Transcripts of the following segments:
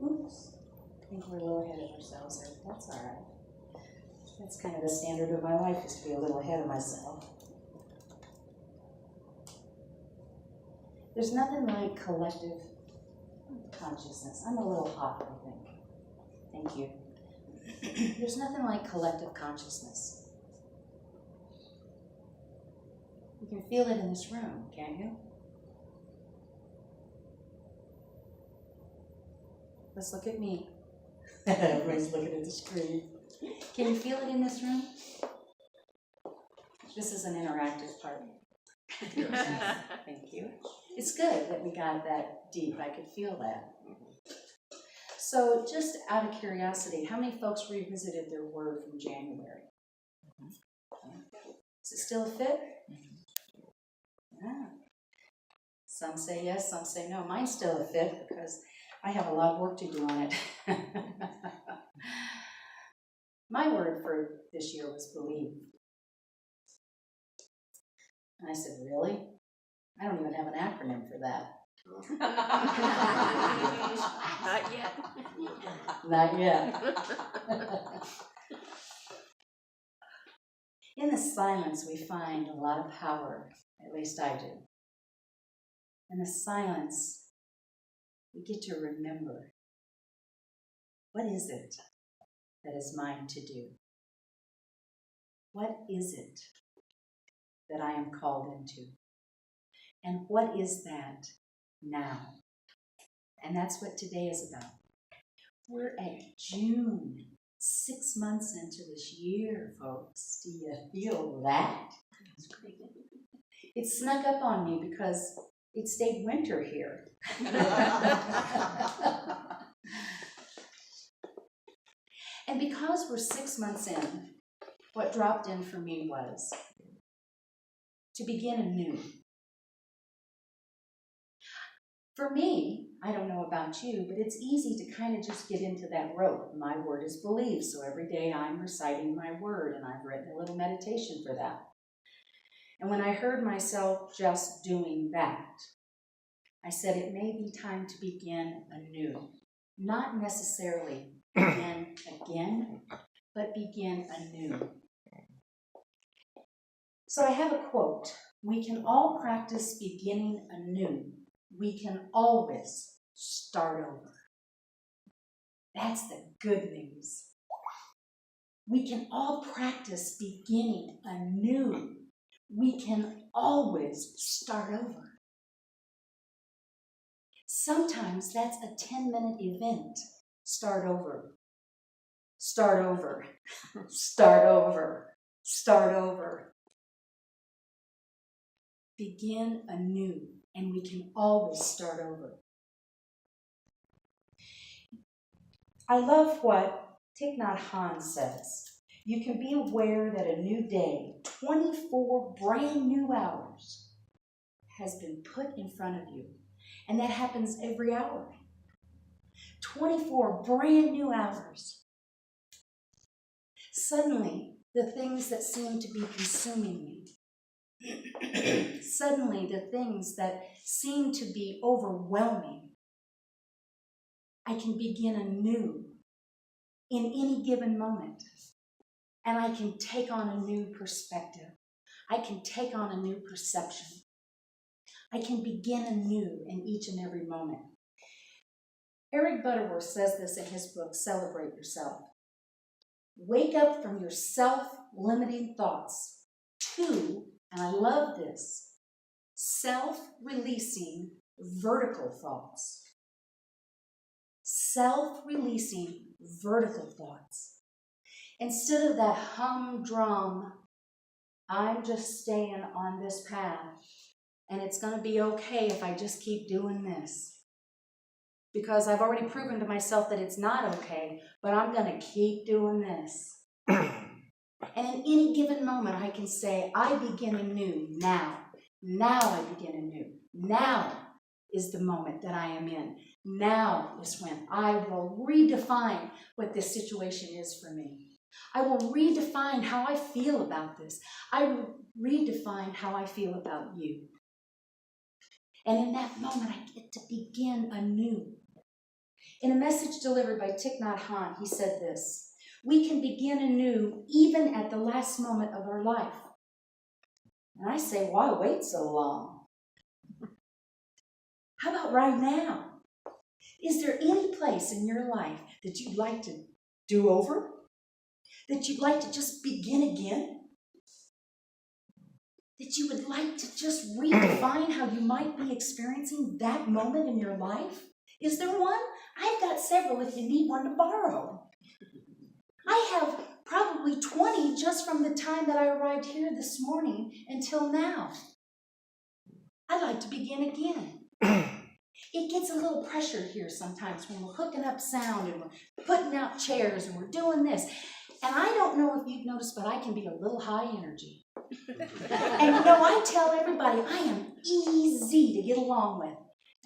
Oops. I think we're a little ahead of ourselves there, but that's all right. That's kind of the standard of my life, is to be a little ahead of myself. There's nothing like collective consciousness. I'm a little hot, I think. Thank you. There's nothing like collective consciousness. You can feel it in this room, can't you? Let's look at me. Everybody's looking at the screen. Can you feel it in this room? This is an interactive part. Thank you. It's good that we got that deep. I could feel that. So just out of curiosity, how many folks revisited their word from January? Is it still a fit? Yeah. Some say yes, some say no. Mine's still a fit because I have a lot of work to do on it. My word for this year was believe. And I said, really? I don't even have an acronym for that. Not yet. Not yet. In the silence, we find a lot of power. At least I do. In the silence, we get to remember, what is it that is mine to do? What is it that I am called into? And what is that now? And that's what today is about. We're at June, 6 months into this year, folks. Do you feel that? It snuck up on me because it stayed winter here. And because we're 6 months in, what dropped in for me was to begin anew. For me, I don't know about you, but it's easy to kind of just get into that rote. My word is belief, so every day I'm reciting my word, and I've written a little meditation for that. And when I heard myself just doing that, I said it may be time to begin anew. Not necessarily begin again, but begin anew. So I have a quote. We can all practice beginning anew. We can always start over. That's the good news. We can all practice beginning anew. We can always start over. Sometimes that's a 10-minute event. Start over. Start over. Start over. Start over. Begin anew, and we can always start over. I love what Thich Nhat Hanh says. You can be aware that a new day, 24 brand new hours, has been put in front of you. And that happens every hour. 24 brand new hours. Suddenly, the things that seem to be consuming me, suddenly the things that seem to be overwhelming, I can begin anew in any given moment. And I can take on a new perspective. I can take on a new perception. I can begin anew in each and every moment. Eric Butterworth says this in his book, Celebrate Yourself. Wake up from your self-limiting thoughts to, and I love this, self-releasing vertical thoughts. Self-releasing vertical thoughts. Instead of that humdrum, I'm just staying on this path, and it's going to be okay if I just keep doing this. Because I've already proven to myself that it's not okay, but I'm going to keep doing this. And in any given moment, I can say, I begin anew now. Now I begin anew. Now is the moment that I am in. Now is when I will redefine what this situation is for me. I will redefine how I feel about this. I will redefine how I feel about you. And in that moment, I get to begin anew. In a message delivered by Thich Nhat Hanh, he said this: "We can begin anew even at the last moment of our life." And I say, why wait so long? How about right now? Is there any place in your life that you'd like to do over? That you'd like to just begin again? That you would like to just redefine how you might be experiencing that moment in your life? Is there one? I've got several if you need one to borrow. I have probably 20 just from the time that I arrived here this morning until now. I'd like to begin again. It gets a little pressured here sometimes when we're hooking up sound and we're putting out chairs and we're doing this. And I don't know if you've noticed, but I can be a little high energy. And I tell everybody I am easy to get along with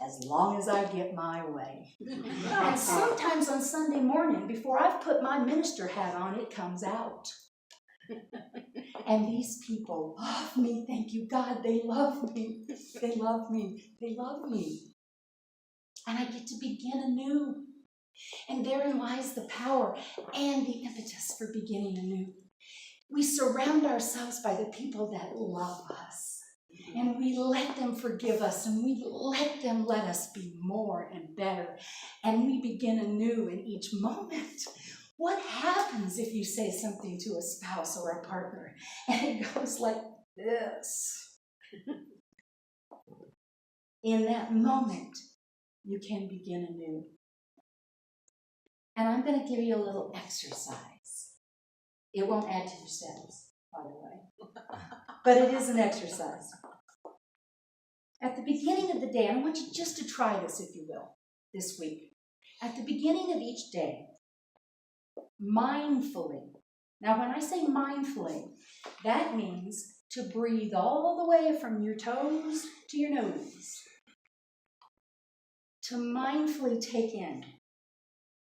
as long as I get my way. And sometimes on Sunday morning, before I've put my minister hat on, it comes out. And these people love me. Thank you, God. They love me. They love me. They love me. And I get to begin anew. And therein lies the power and the impetus for beginning anew. We surround ourselves by the people that love us. And we let them forgive us. And we let them let us be more and better. And we begin anew in each moment. What happens if you say something to a spouse or a partner and it goes like this? In that moment, you can begin anew. And I'm going to give you a little exercise. It won't add to your steps, by the way. But it is an exercise. At the beginning of the day, I want you just to try this, if you will, this week. At the beginning of each day, mindfully. Now, when I say mindfully, that means to breathe all the way from your toes to your nose. To mindfully take in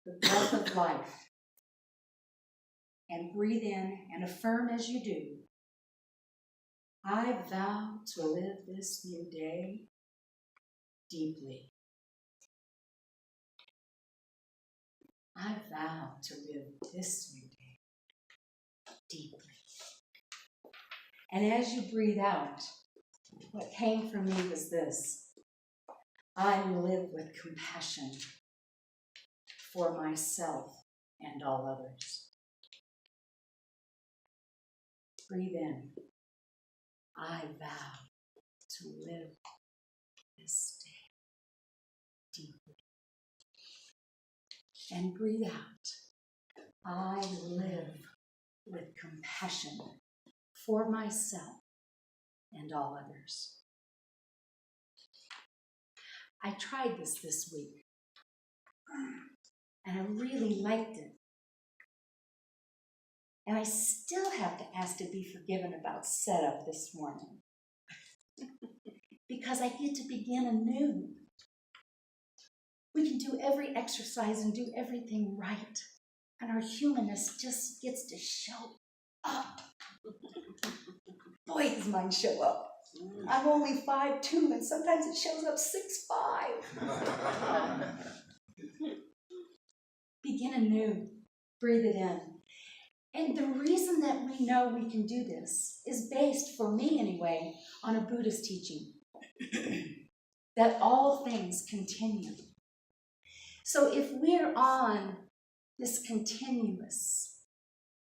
the breath of life and breathe in and affirm as you do, I vow to live this new day deeply. I vow to live this new day deeply. And as you breathe out, what came from me was this: I live with compassion for myself and all others. Breathe in. I vow to live this day deeply. And breathe out. I live with compassion for myself and all others. I tried this week, and I really liked it. And I still have to ask to be forgiven about setup this morning because I get to begin anew. We can do every exercise and do everything right, and our humanness just gets to show up. Boy, does mine show up. I'm only 5'2", and sometimes it shows up 6'5". Begin anew. Breathe it in. And the reason that we know we can do this is based, for me anyway, on a Buddhist teaching that all things continue. So if we're on this continuous,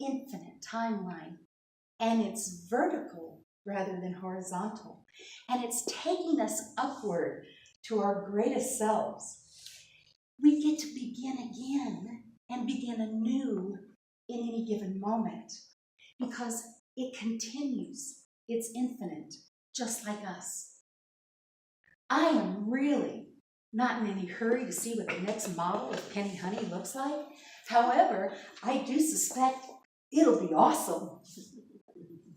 infinite timeline, and it's vertical rather than horizontal, and it's taking us upward to our greatest selves, we get to begin again and begin anew in any given moment, because it continues. It's infinite, just like us. I am really not in any hurry to see what the next model of Penny Honey looks like. However, I do suspect it'll be awesome.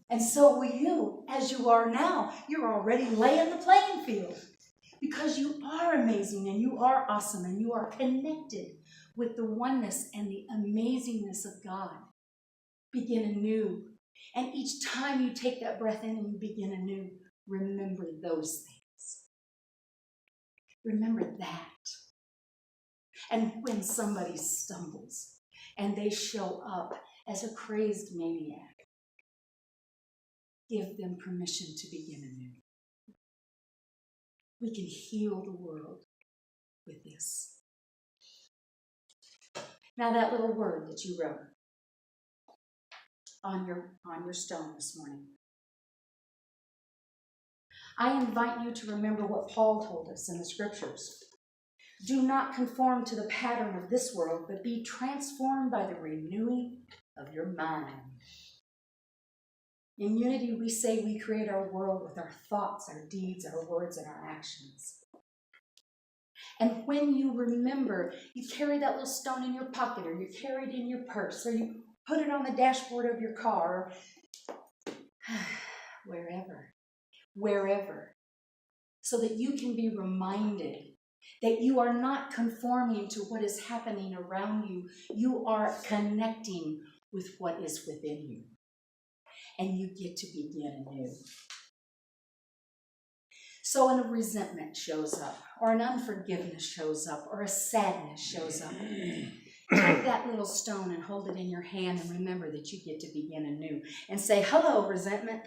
And so will you, as you are now. You're already laying the playing field, because you are amazing and you are awesome and you are connected with the oneness and the amazingness of God. Begin anew. And each time you take that breath in and you begin anew, remember those things. Remember that. And when somebody stumbles and they show up as a crazed maniac, give them permission to begin anew. We can heal the world with this. Now that little word that you wrote on your stone this morning, I invite you to remember what Paul told us in the scriptures. Do not conform to the pattern of this world, but be transformed by the renewing of your mind. In unity, we say we create our world with our thoughts, our deeds, our words, and our actions. And when you remember, you carry that little stone in your pocket, or you carry it in your purse, or you put it on the dashboard of your car, wherever, so that you can be reminded that you are not conforming to what is happening around you. You are connecting with what is within you. And you get to begin anew. So when a resentment shows up, or an unforgiveness shows up, or a sadness shows up, take that little stone and hold it in your hand and remember that you get to begin anew. And say, hello, resentment.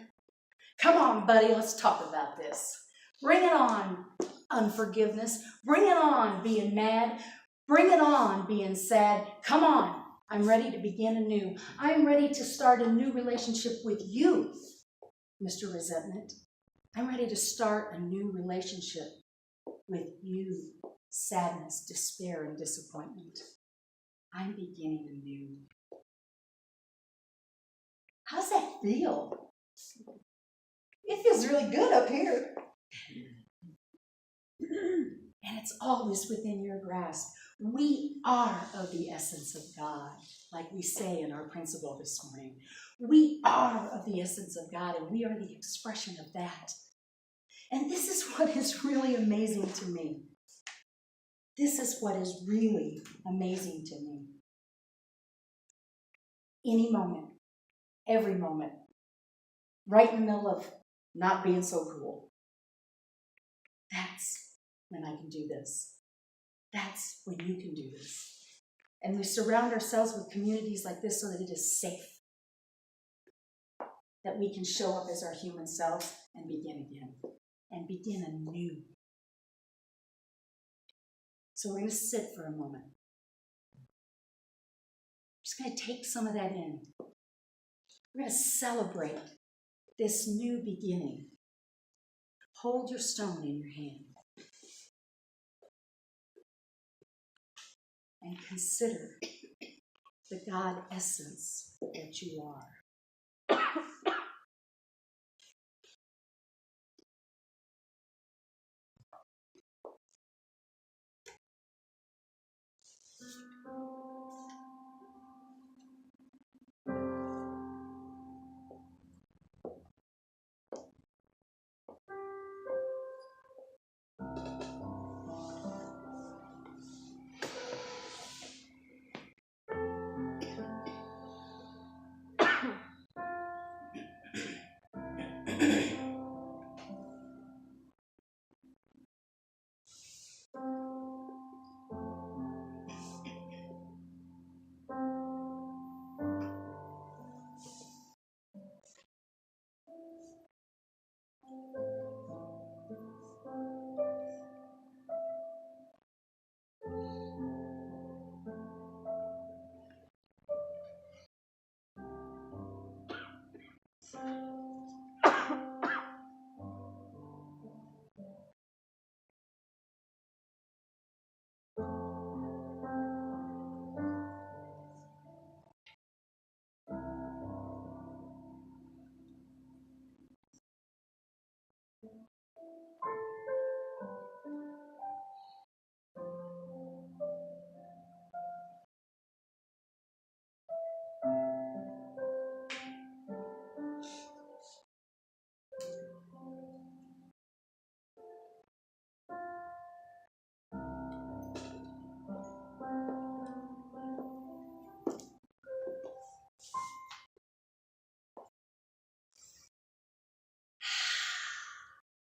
Come on, buddy, let's talk about this. Bring it on, unforgiveness. Bring it on, being mad. Bring it on, being sad. Come on, I'm ready to begin anew. I'm ready to start a new relationship with you, Mr. Resentment. I'm ready to start a new relationship with you, sadness, despair, and disappointment. I'm beginning anew. How's that feel? It feels really good up here. And it's always within your grasp. We are of the essence of God, like we say in our principle this morning. We are of the essence of God, and we are the expression of that. And this is what is really amazing to me. This is what is really amazing to me. Any moment, every moment, right in the middle of not being so cool. That's when I can do this. That's when you can do this. And we surround ourselves with communities like this so that it is safe. That we can show up as our human selves and begin again. And begin anew. So we're going to sit for a moment. Just going to take some of that in. We're going to celebrate this new beginning. Hold your stone in your hand. And consider the God essence that you are.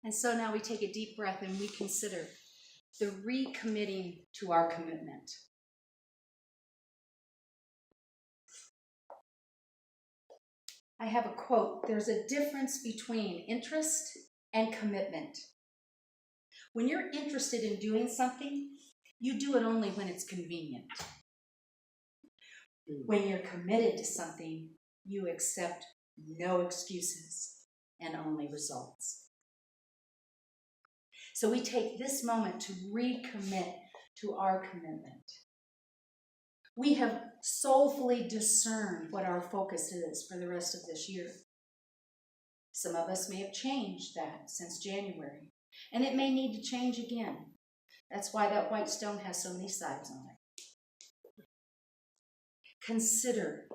And so now we take a deep breath and we consider the recommitting to our commitment. I have a quote. There's a difference between interest and commitment. When you're interested in doing something, you do it only when it's convenient. When you're committed to something, you accept no excuses and only results. So we take this moment to recommit to our commitment. We have soulfully discerned what our focus is for the rest of this year. Some of us may have changed that since January, and it may need to change again. That's why that white stone has so many sides on it. Consider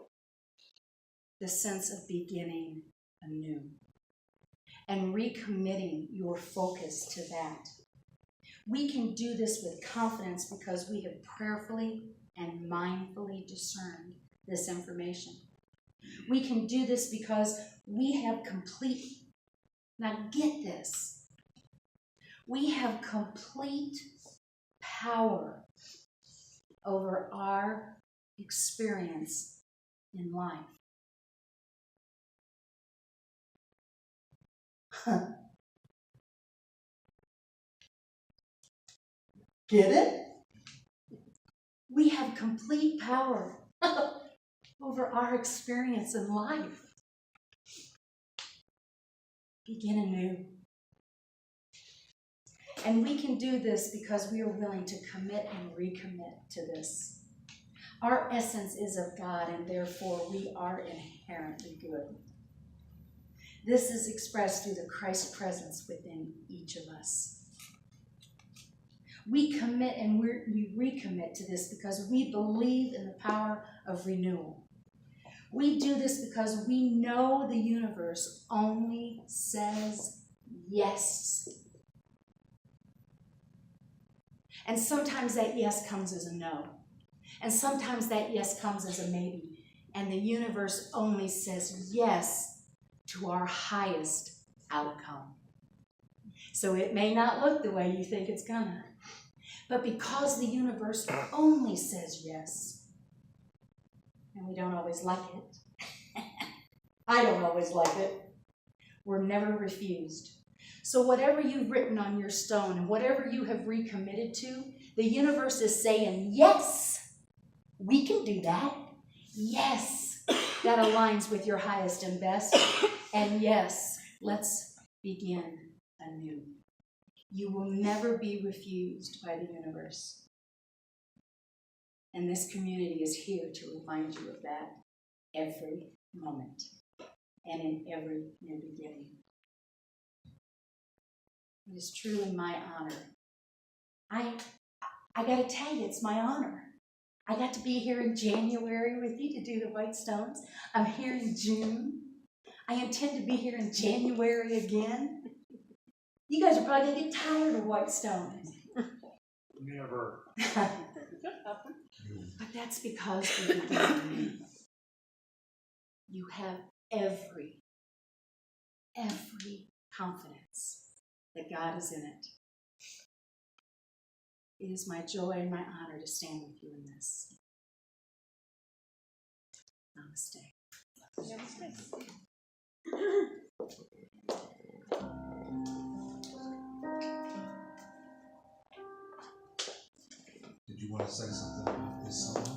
the sense of beginning anew and recommitting your focus to that. We can do this with confidence because we have prayerfully and mindfully discerned this information. We can do this because we have complete, now get this, we have complete power over our experience in life. Get it? We have complete power over our experience in life. Begin anew. And we can do this because we are willing to commit and recommit to this. Our essence is of God, and therefore we are inherently good. This is expressed through the Christ presence within each of us. We commit and we recommit to this because we believe in the power of renewal. We do this because we know the universe only says yes. And sometimes that yes comes as a no. And sometimes that yes comes as a maybe. And the universe only says yes to our highest outcome. So it may not look the way you think it's gonna. But because the universe only says yes, and we don't always like it, I don't always like it, we're never refused. So whatever you've written on your stone and whatever you have recommitted to, the universe is saying, yes, we can do that. Yes, that aligns with your highest and best. And yes, let's begin anew. You will never be refused by the universe. And this community is here to remind you of that every moment and in every new beginning. It is truly my honor. I got to tell you, it's my honor. I got to be here in January with you to do the white stones. I'm here in June. I intend to be here in January again. You guys are probably going to get tired of white stones. Never. But that's because we begin. You have every confidence that God is in it. It is my joy and my honor to stand with you in this. Namaste. Did you want to say something about this song?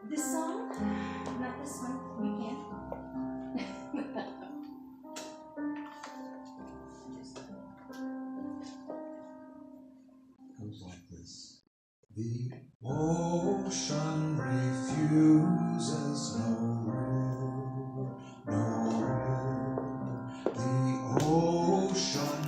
This song? Not this one. You can. Goes like this. The ocean refuses no river, no river. The ocean